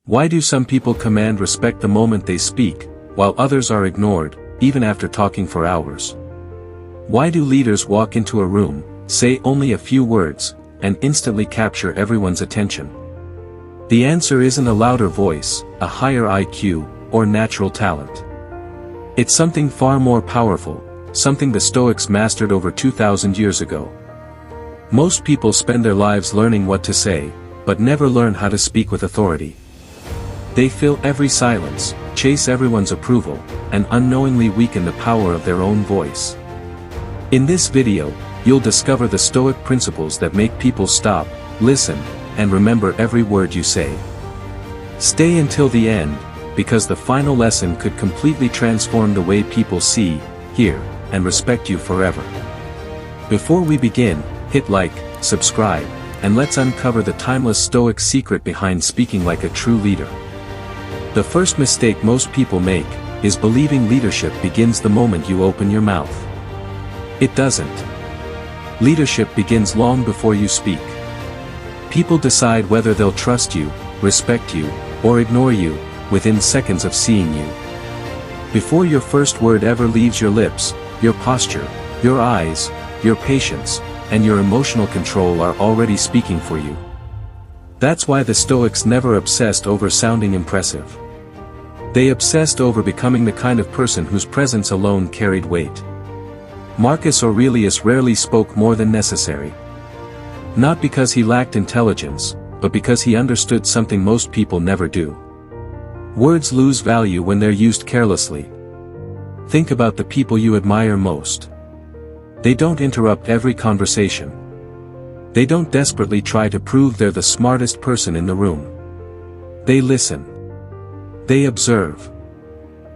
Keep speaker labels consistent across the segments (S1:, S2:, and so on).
S1: Why do some people command respect the moment they speak, while others are ignored, even after talking for hours? Why do leaders walk into a room, say only a few words, and instantly capture everyone's attention? The answer isn't a louder voice, a higher IQ, or natural talent. It's something far more powerful, something the Stoics mastered over 2,000 years ago. Most people spend their lives learning what to say, but never learn how to speak with authority. They fill every silence, chase everyone's approval, and unknowingly weaken the power of their own voice. In this video, you'll discover the Stoic principles that make people stop, listen, and remember every word you say. Stay until the end, because the final lesson could completely transform the way people see, hear, and respect you forever. Before we begin, hit like, subscribe, and let's uncover the timeless Stoic secret behind speaking like a true leader. The first mistake most people make is believing leadership begins the moment you open your mouth. It doesn't. Leadership begins long before you speak. People decide whether they'll trust you, respect you, or ignore you, within seconds of seeing you. Before your first word ever leaves your lips, your posture, your eyes, your patience, and your emotional control are already speaking for you. That's why the Stoics never obsessed over sounding impressive. They obsessed over becoming the kind of person whose presence alone carried weight. Marcus Aurelius rarely spoke more than necessary. Not because he lacked intelligence, but because he understood something most people never do. Words lose value when they're used carelessly. Think about the people you admire most. They don't interrupt every conversation. They don't desperately try to prove they're the smartest person in the room. They listen. They observe.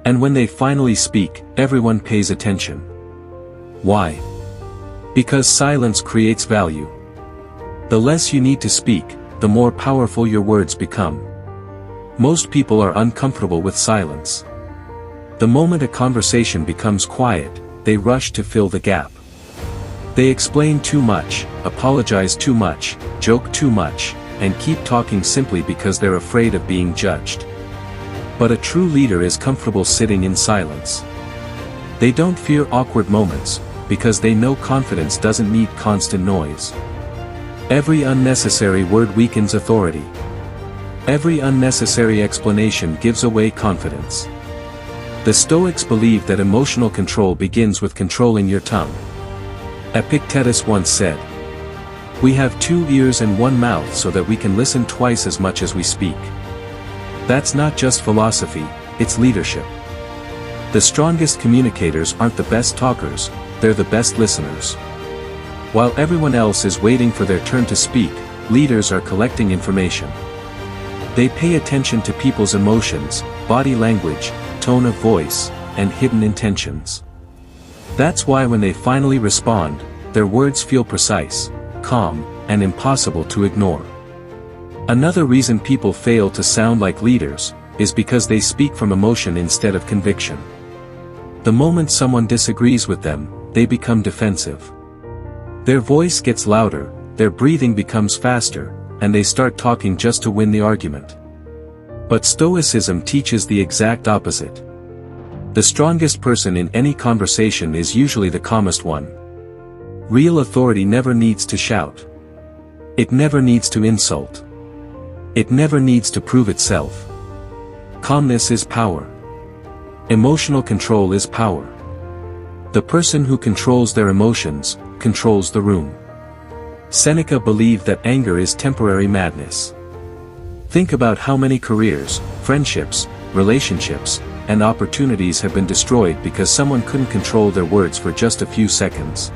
S1: And when they finally speak, everyone pays attention. Why? Because silence creates value. The less you need to speak, the more powerful your words become. Most people are uncomfortable with silence. The moment a conversation becomes quiet, they rush to fill the gap. They explain too much, apologize too much, joke too much, and keep talking simply because they're afraid of being judged. But a true leader is comfortable sitting in silence. They don't fear awkward moments, because they know confidence doesn't need constant noise. Every unnecessary word weakens authority. Every unnecessary explanation gives away confidence. The Stoics believe that emotional control begins with controlling your tongue. Epictetus once said, "We have 2 ears and 1 mouth so that we can listen twice as much as we speak." That's not just philosophy, it's leadership. The strongest communicators aren't the best talkers, they're the best listeners. While everyone else is waiting for their turn to speak, leaders are collecting information. They pay attention to people's emotions, body language, tone of voice, and hidden intentions. That's why when they finally respond, their words feel precise, calm, and impossible to ignore. Another reason people fail to sound like leaders is because they speak from emotion instead of conviction. The moment someone disagrees with them, they become defensive. Their voice gets louder, their breathing becomes faster, and they start talking just to win the argument. But Stoicism teaches the exact opposite. The strongest person in any conversation is usually the calmest one. Real authority never needs to shout. It never needs to insult. It never needs to prove itself. Calmness is power. Emotional control is power. The person who controls their emotions, controls the room. Seneca believed that anger is temporary madness. Think about how many careers, friendships, relationships, and opportunities have been destroyed because someone couldn't control their words for just a few seconds.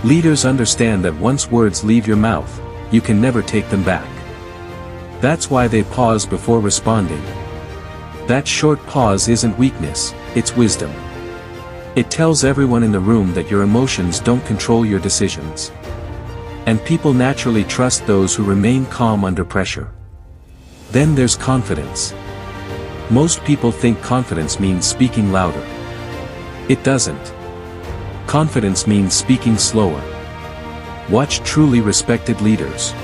S1: Leaders understand that once words leave your mouth, you can never take them back. That's why they pause before responding. That short pause isn't weakness, it's wisdom. It tells everyone in the room that your emotions don't control your decisions. And people naturally trust those who remain calm under pressure. Then there's confidence. Most people think confidence means speaking louder. It doesn't. Confidence means speaking slower. Watch truly respected leaders.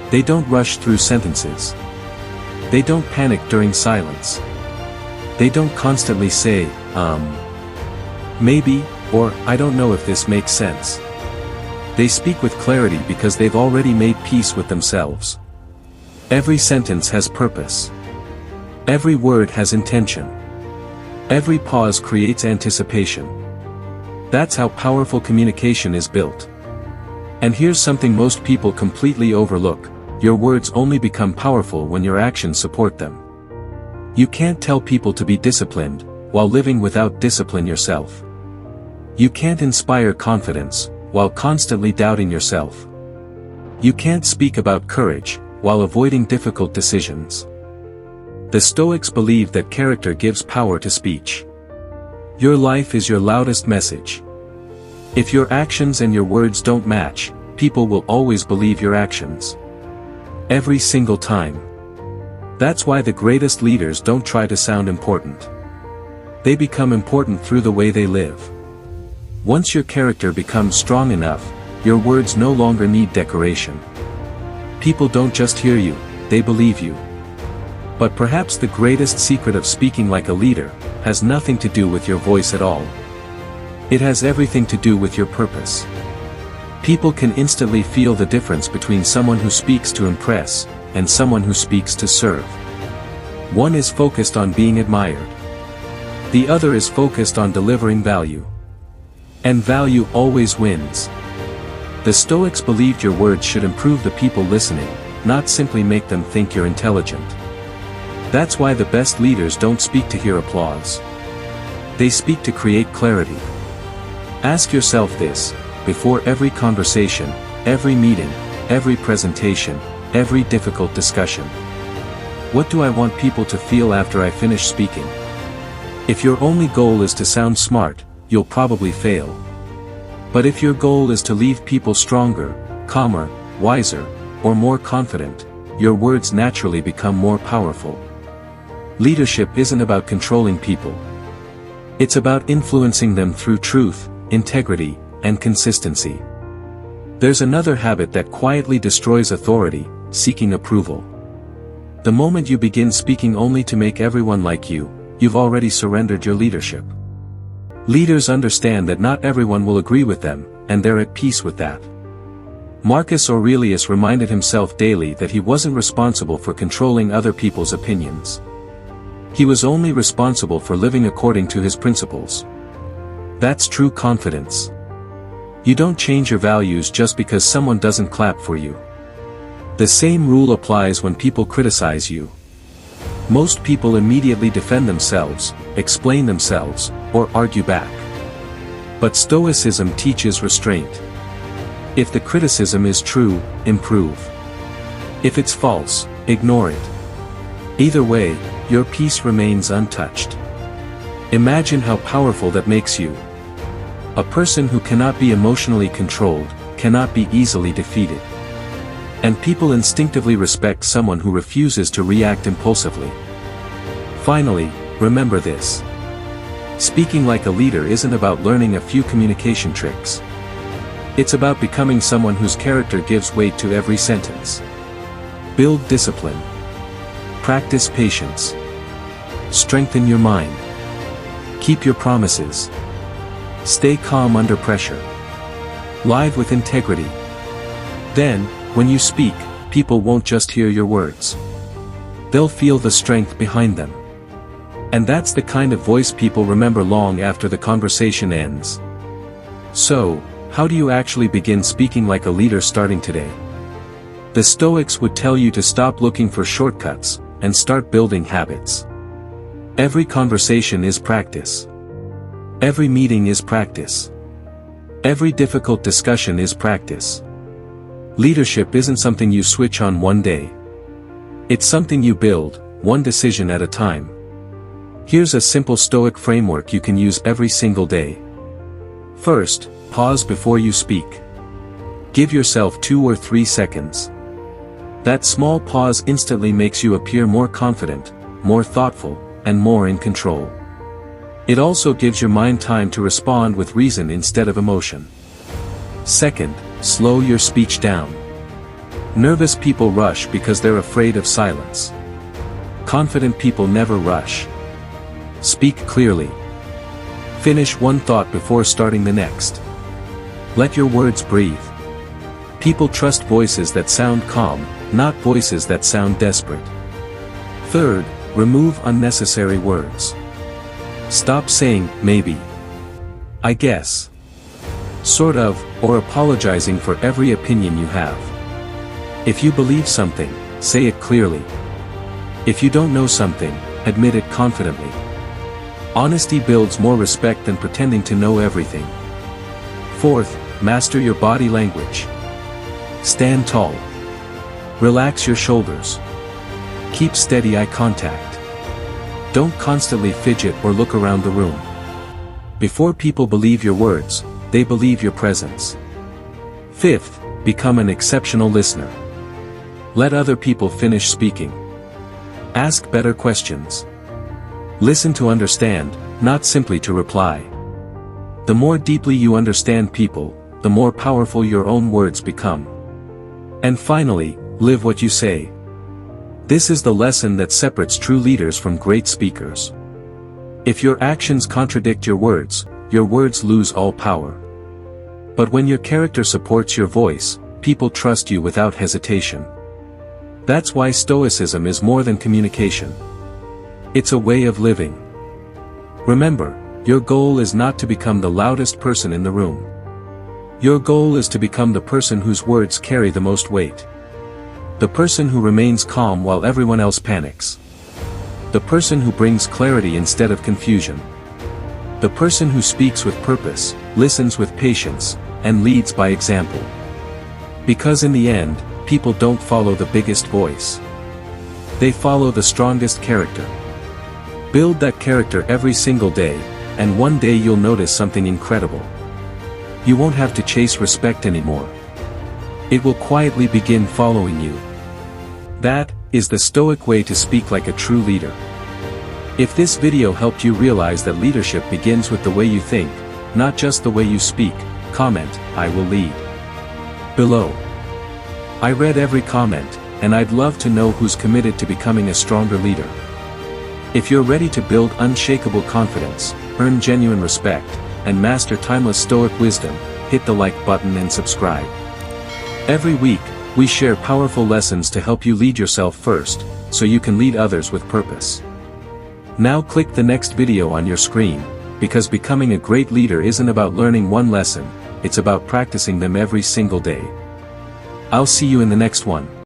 S1: They don't rush through sentences. They don't panic during silence. They don't constantly say, maybe, or I don't know if this makes sense. They speak with clarity because they've already made peace with themselves. Every sentence has purpose. Every word has intention. Every pause creates anticipation. That's how powerful communication is built. And here's something most people completely overlook: your words only become powerful when your actions support them. You can't tell people to be disciplined, while living without discipline yourself. You can't inspire confidence, while constantly doubting yourself. You can't speak about courage, while avoiding difficult decisions. The Stoics believe that character gives power to speech. Your life is your loudest message. If your actions and your words don't match, people will always believe your actions. Every single time. That's why the greatest leaders don't try to sound important. They become important through the way they live. Once your character becomes strong enough, your words no longer need decoration. People don't just hear you, they believe you. But perhaps the greatest secret of speaking like a leader has nothing to do with your voice at all. It has everything to do with your purpose. People can instantly feel the difference between someone who speaks to impress and someone who speaks to serve. One is focused on being admired. The other is focused on delivering value. And value always wins. The Stoics believed your words should improve the people listening, not simply make them think you're intelligent. That's why the best leaders don't speak to hear applause. They speak to create clarity. Ask yourself this: before every conversation, every meeting, every presentation, every difficult discussion. What do I want people to feel after I finish speaking? If your only goal is to sound smart, you'll probably fail. But if your goal is to leave people stronger, calmer, wiser, or more confident, your words naturally become more powerful. Leadership isn't about controlling people. It's about influencing them through truth, integrity, and consistency. There's another habit that quietly destroys authority: seeking approval. The moment you begin speaking only to make everyone like you, you've already surrendered your leadership. Leaders understand that not everyone will agree with them, and they're at peace with that. Marcus Aurelius reminded himself daily that he wasn't responsible for controlling other people's opinions. He was only responsible for living according to his principles. That's true confidence. You don't change your values just because someone doesn't clap for you. The same rule applies when people criticize you. Most people immediately defend themselves, explain themselves, or argue back. But Stoicism teaches restraint. If the criticism is true, improve. If it's false, ignore it. Either way, your peace remains untouched. Imagine how powerful that makes you. A person who cannot be emotionally controlled, cannot be easily defeated. And people instinctively respect someone who refuses to react impulsively. Finally, remember this. Speaking like a leader isn't about learning a few communication tricks. It's about becoming someone whose character gives weight to every sentence. Build discipline. Practice patience. Strengthen your mind. Keep your promises. Stay calm under pressure. Live with integrity. Then, when you speak, people won't just hear your words. They'll feel the strength behind them. And that's the kind of voice people remember long after the conversation ends. So, how do you actually begin speaking like a leader starting today? The Stoics would tell you to stop looking for shortcuts, and start building habits. Every conversation is practice. Every meeting is practice. Every difficult discussion is practice. Leadership isn't something you switch on one day. It's something you build, one decision at a time. Here's a simple Stoic framework you can use every single day. First, pause before you speak. Give yourself 2 or 3 seconds. That small pause instantly makes you appear more confident, more thoughtful, and more in control. It also gives your mind time to respond with reason instead of emotion. Second, slow your speech down. Nervous people rush because they're afraid of silence. Confident people never rush. Speak clearly. Finish one thought before starting the next. Let your words breathe. People trust voices that sound calm, not voices that sound desperate. Third, remove unnecessary words. Stop saying, maybe, I guess, sort of, or apologizing for every opinion you have. If you believe something, say it clearly. If you don't know something, admit it confidently. Honesty builds more respect than pretending to know everything. Fourth, master your body language. Stand tall. Relax your shoulders. Keep steady eye contact. Don't constantly fidget or look around the room. Before people believe your words, they believe your presence. Fifth, become an exceptional listener. Let other people finish speaking. Ask better questions. Listen to understand, not simply to reply. The more deeply you understand people, the more powerful your own words become. And finally, live what you say. This is the lesson that separates true leaders from great speakers. If your actions contradict your words lose all power. But when your character supports your voice, people trust you without hesitation. That's why Stoicism is more than communication. It's a way of living. Remember, your goal is not to become the loudest person in the room. Your goal is to become the person whose words carry the most weight. The person who remains calm while everyone else panics. The person who brings clarity instead of confusion. The person who speaks with purpose, listens with patience, and leads by example. Because in the end, people don't follow the biggest voice. They follow the strongest character. Build that character every single day, and one day you'll notice something incredible. You won't have to chase respect anymore. It will quietly begin following you. That is the Stoic way to speak like a true leader. If this video helped you realize that leadership begins with the way you think, not just the way you speak, comment, I will lead, below. I read every comment, and I'd love to know who's committed to becoming a stronger leader. If you're ready to build unshakable confidence, earn genuine respect, and master timeless Stoic wisdom, hit the like button and subscribe. Every week, we share powerful lessons to help you lead yourself first, so you can lead others with purpose. Now click the next video on your screen, because becoming a great leader isn't about learning one lesson, it's about practicing them every single day. I'll see you in the next one.